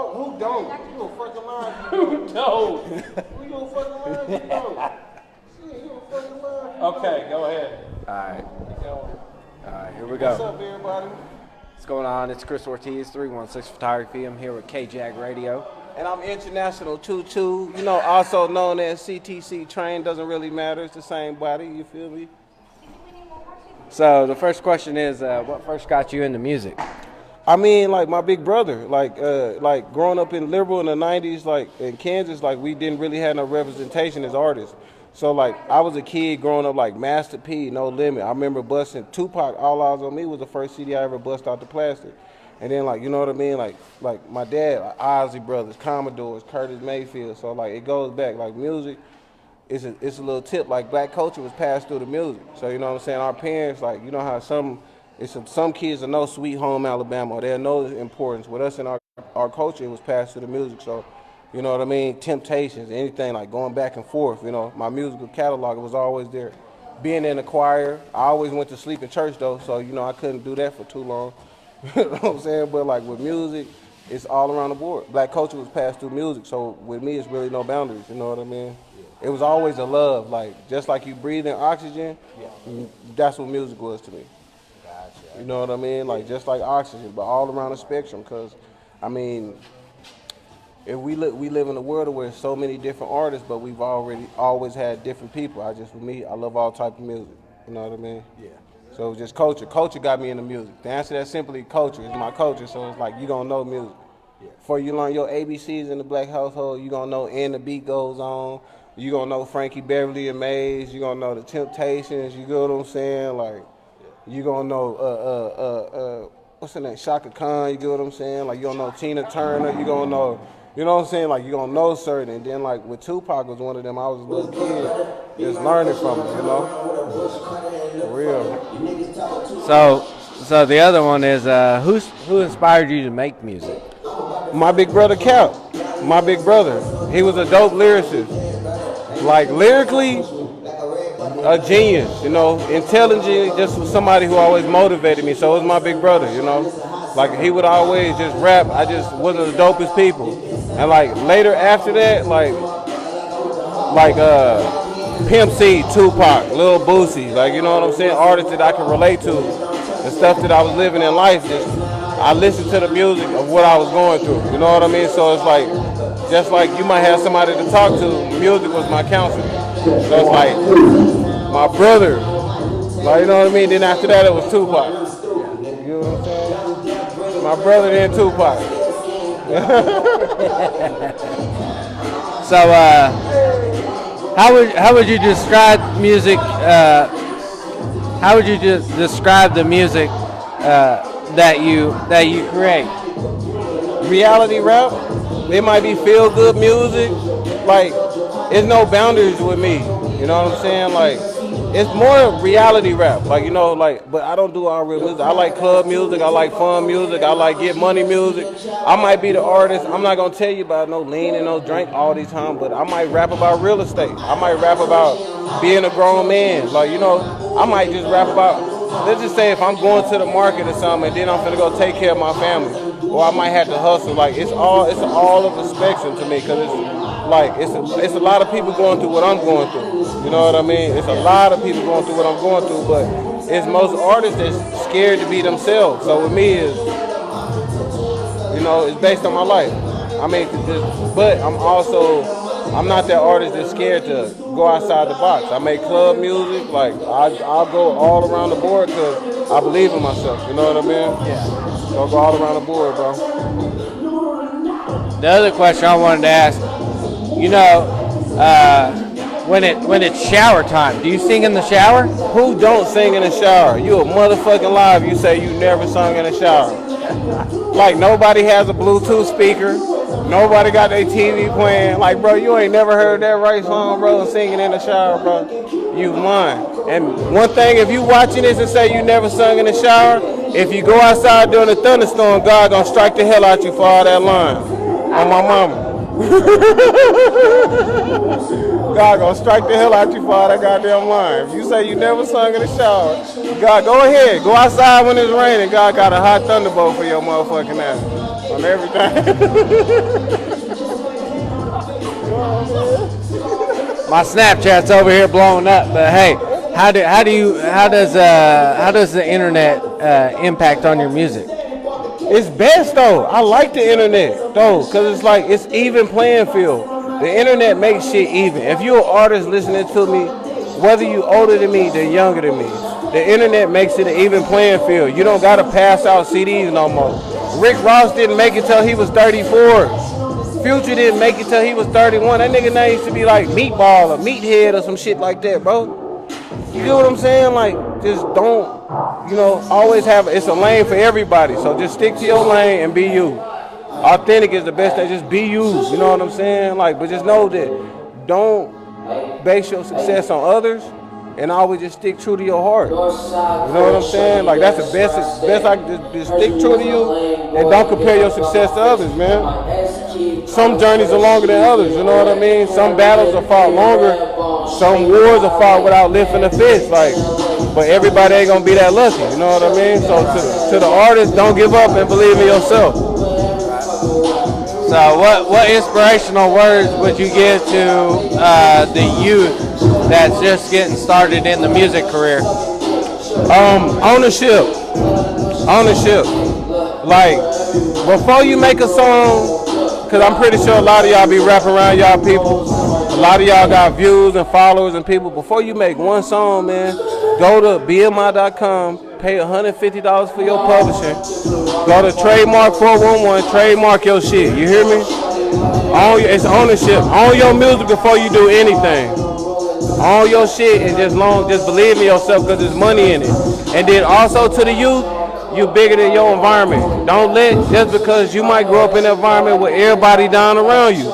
Oh, who don't? You a fucking line. Who don't? Who you a fucking line? You don't. Shit, you a fucking line. Okay, go ahead. All right. Go. All right, here we go. What's up, everybody? What's going on? It's Chris Ortiz, 316 Photography. I'm here with KJAG Radio. And I'm International Choo, you know, also known as CTC Train. Doesn't really matter. It's the same body. You feel me? So the first question is, what first got you into music? I mean, like my big brother, like growing up in liberal in the 90s, like in Kansas, like we didn't really have no representation as artists. So like I was a kid growing up like Master P, No Limit. I remember busting Tupac, All Eyes on Me was the first CD I ever bust out the plastic. And then like, you know what I mean? Like my dad, like Ozzy Brothers, Commodores, Curtis Mayfield. So like it goes back, like music, it's a little tip. Like black culture was passed through the music. So you know what I'm saying? Our parents, like, you know how some kids that know Sweet Home Alabama, or they know the importance. With us in our culture, it was passed through the music. So, you know what I mean? Temptations, anything like going back and forth. You know, my musical catalog, it was always there. Being in the choir, I always went to sleep in church though, so you know I couldn't do that for too long. You know what I'm saying? But like with music, it's all around the board. Black culture was passed through music, so with me, it's really no boundaries. You know what I mean? It was always a love, like just like you breathe in oxygen. That's what music was to me. You know what I mean? Like just like oxygen, but all around the spectrum. Cause, I mean, if we live in a world where there's so many different artists, but we've always had different people. For me, I love all type of music. You know what I mean? Yeah. So just culture. Culture got me into music. The answer that simply culture is my culture. So it's like you gonna know music. Yeah. Before you learn your ABCs in the black household, you gonna know And the Beat Goes On. You gonna know Frankie Beverly and Maze. You gonna know the Temptations. You get what I'm saying? Like. You gonna know what's her name, Shaka Khan, you get what I'm saying? Like you gonna know Tina Turner, you gonna know, you know what I'm saying? Like you gonna know certain. And then like with Tupac was one of them, I was a little kid just learning from him, you know? For real. So the other one is, who inspired you to make music? My big brother Cap, my big brother. He was a dope lyricist. Like lyrically, a genius, you know, intelligent, just somebody who always motivated me. So it was my big brother, you know. Like he would always just rap. I just wasn't the dopest people. And like later after that, like Pimp C, Tupac, Lil Boosie, like you know what I'm saying, artists that I can relate to, the stuff that I was living in life, I listened to the music of what I was going through, you know what I mean? So it's like, just like you might have somebody to talk to, music was my counselor. So it's like, my brother, like, you know what I mean? Then after that, it was Tupac. You know what I'm saying? My brother, then Tupac. So, how would you describe music? How would you just describe the music that you create? Reality rap. It might be feel good music. Like, there's no boundaries with me. You know what I'm saying? Like, it's more reality rap. Like, you know, like, but I don't do all real music. I like club music. I like fun music. I like get money music. I might be the artist. I'm not going to tell you about no lean and no drink all the time, but I might rap about real estate. I might rap about being a grown man. Like, you know, I might just rap about, let's just say if I'm going to the market or something and then I'm going to go take care of my family, or I might have to hustle. Like, it's all of a spectrum to me, because it's a lot of people going through what I'm going through. You know what I mean? It's a lot of people going through what I'm going through, but it's most artists that's scared to be themselves. So with me is, you know, it's based on my life. I mean, but I'm not that artist that's scared to go outside the box. I make club music, like I'll go all around the board because I believe in myself. You know what I mean? Yeah. So I'll go all around the board, bro. The other question I wanted to ask, you know, when it's shower time, do you sing in the shower? Who don't sing in the shower? You a motherfucking liar if you say you never sung in the shower. Like nobody has a Bluetooth speaker. Nobody got their TV playing. Like, bro, you ain't never heard that right song, bro, and singing in the shower, bro. You lying. And one thing, if you watching this and say you never sung in the shower, if you go outside during a thunderstorm, God gonna strike the hell out you for all that line. On my mama. God gonna strike the hell out you for all that goddamn line. If you say you never sung in the shower, God, go ahead. Go outside when it's raining. God got a hot thunderbolt for your motherfucking ass. on everything. My Snapchat's over here blowing up, but hey, how does the internet impact on your music? It's best though. I like the internet though, cause it's like it's even playing field. The internet makes shit even. If you're an artist listening to me, whether you older than me, than younger than me, the internet makes it an even playing field. You don't gotta pass out CDs no more. Rick Ross didn't make it till he was 34. Future didn't make it till he was 31. That nigga name used to be like Meatball or Meathead or some shit like that, bro. You get what I'm saying? Like, just don't, always it's a lane for everybody. So just stick to your lane and be you. Authentic is the best thing. Just be you. You know what I'm saying? Like, but just know that don't base your success on others, and always just stick true to your heart. You know what I'm saying? Like, that's the best I can just stick true to you, and don't compare your success to others, man. Some journeys are longer than others, you know what I mean? Some battles are fought longer, some wars are fought without lifting a fist, like, but everybody ain't gonna be that lucky, you know what I mean? So to the artists, don't give up and believe in yourself. So what inspirational words would you give to the youth that's just getting started in the music career? Ownership. Like, before you make a song, because I'm pretty sure a lot of y'all be rapping around y'all people. A lot of y'all got views and followers and people. Before you make one song, man, go to BMI.com, pay $150 for your publishing. Go to Trademark 411, trademark your shit. You hear me? It's ownership. Own your music before you do anything. Own your shit and just believe in yourself, because there's money in it. And then also to the youth, you bigger than your environment. Don't just because you might grow up in an environment with everybody down around you.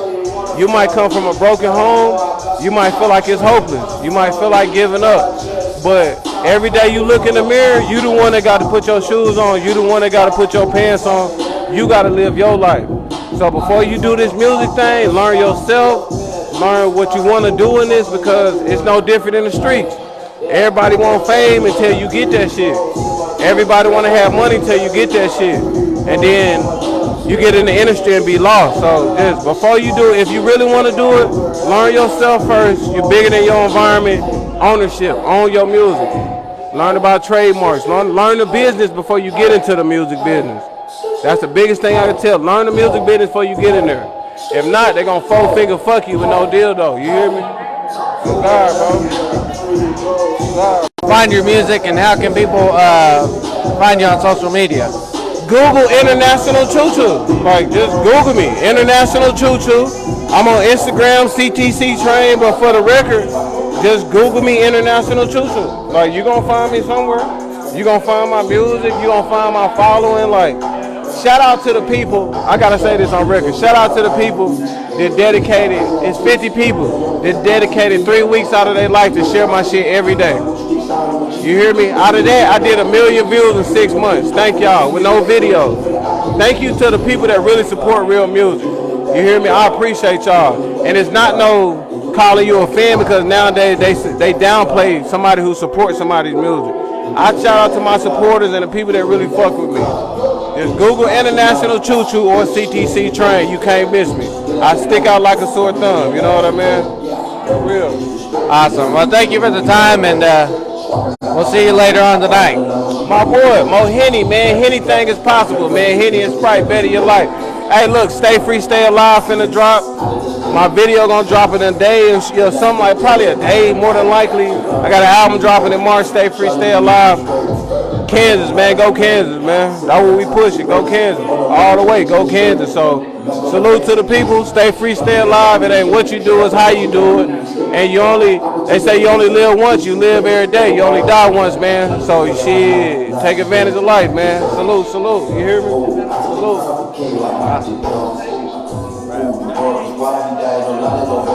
You might come from a broken home. You might feel like it's hopeless. You might feel like giving up. But every day you look in the mirror, you the one that got to put your shoes on. You the one that got to put your pants on. You got to live your life. So before you do this music thing, learn yourself. Learn what you want to do in this, because it's no different in the streets. Everybody want fame until you get that shit. Everybody want to have money until you get that shit. And then you get in the industry and be lost. So just before you do it, if you really want to do it, learn yourself first. You're bigger than your environment. Ownership. Own your music. Learn about trademarks. Learn the business before you get into the music business. That's the biggest thing I can tell. Learn the music business before you get in there. If not, they're going to four-finger fuck you with no deal, though. You hear me? Oh, God, bro. Find your music, and how can people find you on social media? Google International Choo. Like, just Google me, International Choo. I'm on Instagram, CTC Train, but for the record, just Google me, International Choo. Like, you're going to find me somewhere. You're going to find my music. You're going to find my following. Like, shout out to the people. I got to say this on record. Shout out to the people that dedicated, it's 50 people that dedicated 3 weeks out of their life to share my shit every day. You hear me? Out of that, I did 1 million views in 6 months. Thank y'all, with no videos. Thank you to the people that really support real music. You hear me? I appreciate y'all. And it's not no calling you a fan, because nowadays they downplay somebody who supports somebody's music. I shout out to my supporters and the people that really fuck with me. Just Google International Choo or CTC Train. You can't miss me. I stick out like a sore thumb. You know what I mean? For real. Awesome. Well, thank you for the time, and we'll see you later on tonight. My boy, Mo Henny, man. Anything is possible, man. Henny and Sprite, better your life. Hey, look, Stay Free, Stay Alive finna drop. My video gonna drop in a day, and something like probably a day, more than likely. I got an album dropping in March. Stay Free, Stay Alive. Kansas, man, go Kansas, man. That's what we pushing. Go Kansas, all the way. Go Kansas. So, salute to the people. Stay free, stay alive. It ain't what you do, it's how you do it. And they say you only live once. You live every day. You only die once, man. So, shit, take advantage of life, man. Salute. You hear me? Salute. Awesome.